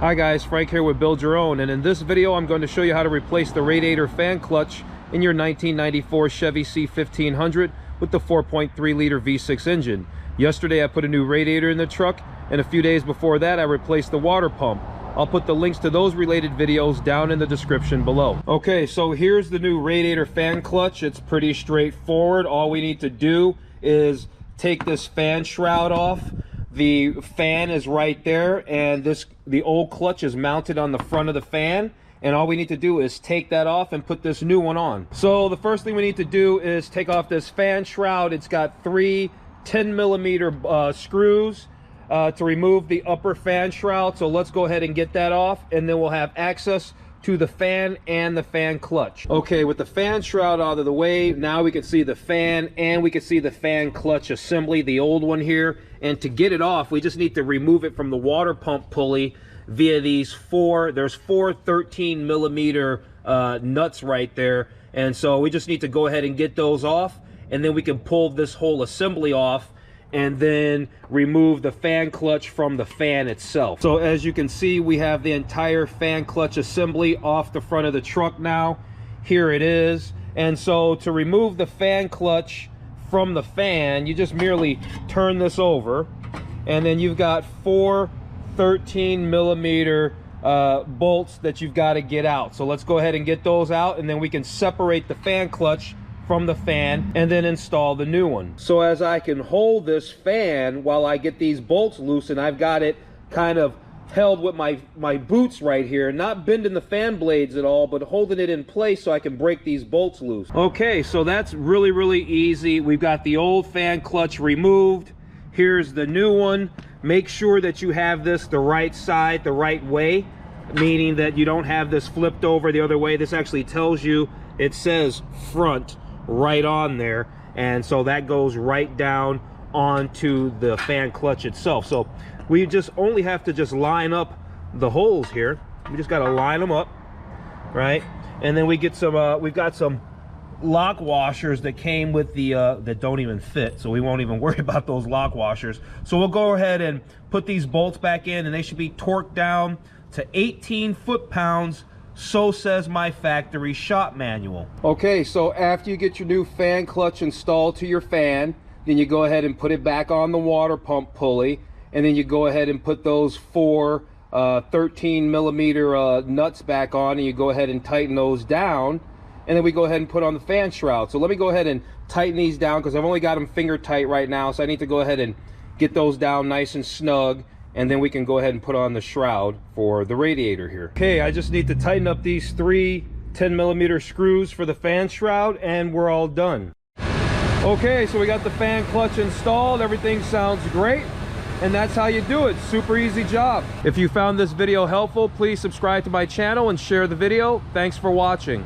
Hi guys, Frank here with Build Your Own, and in this video I'm going to show you how to replace the radiator fan clutch in your 1994 Chevy C1500 with the 4.3 liter V6 engine. Yesterday I put a new radiator in the truck, and a few days before that I replaced the water pump. I'll put the links to those related videos down in the description below. Okay, so here's the new radiator fan clutch. It's pretty straightforward. All we need to do is take this fan shroud off. The fan is right there, and the old clutch is mounted on the front of the fan, and all we need to do is take that off and put this new one on. So the first thing we need to do is take off this fan shroud. It's got three 10mm screws to remove the upper fan shroud. So let's go ahead and get that off, and then we'll have access to the fan and the fan clutch. Okay, with the fan shroud out of the way, now we can see the fan and we can see the fan clutch assembly, the old one here. And to get it off, we just need to remove it from the water pump pulley via these there's four 13mm nuts right there. And so we just need to go ahead and get those off, and then we can pull this whole assembly off and then remove the fan clutch from the fan itself. So as you can see, we have the entire fan clutch assembly off the front of the truck now. Here it is. And so to remove the fan clutch from the fan, you just merely turn this over, and then you've got four 13mm bolts that you've got to get out. So let's go ahead and get those out, and then we can separate the fan clutch from the fan and then install the new one. So as I can hold this fan while I get these bolts loose, and I've got it kind of held with my boots right here, not bending the fan blades at all, but holding it in place so I can break these bolts loose. Okay, so that's really easy. We've got the old fan clutch removed. Here's the new one. Make sure that you have this the right side, the right way, meaning that you don't have this flipped over the other way. This actually tells you, it says front right on there, and so that goes right down onto the fan clutch itself. So we just only have to just line up the holes here. We just got to line them up, right? And then we get some we've got some lock washers that came with the that don't even fit, so we won't even worry about those lock washers. So we'll go ahead and put these bolts back in, and they should be torqued down to 18 foot-pounds. So says my factory shop manual. Okay, so after you get your new fan clutch installed to your fan, then you go ahead and put it back on the water pump pulley, and then you go ahead and put those four 13mm nuts back on, and you go ahead and tighten those down, and then we go ahead and put on the fan shroud. So let me go ahead and tighten these down, because I've only got them finger tight right now, so I need to go ahead and get those down nice and snug, and then we can go ahead and put on the shroud for the radiator here. Okay, I just need to tighten up these three 10mm screws for the fan shroud, and we're all done. Okay, so we got the fan clutch installed. Everything sounds great, and that's how you do it. Super easy job. If you found this video helpful, please subscribe to my channel and share the video. Thanks for watching.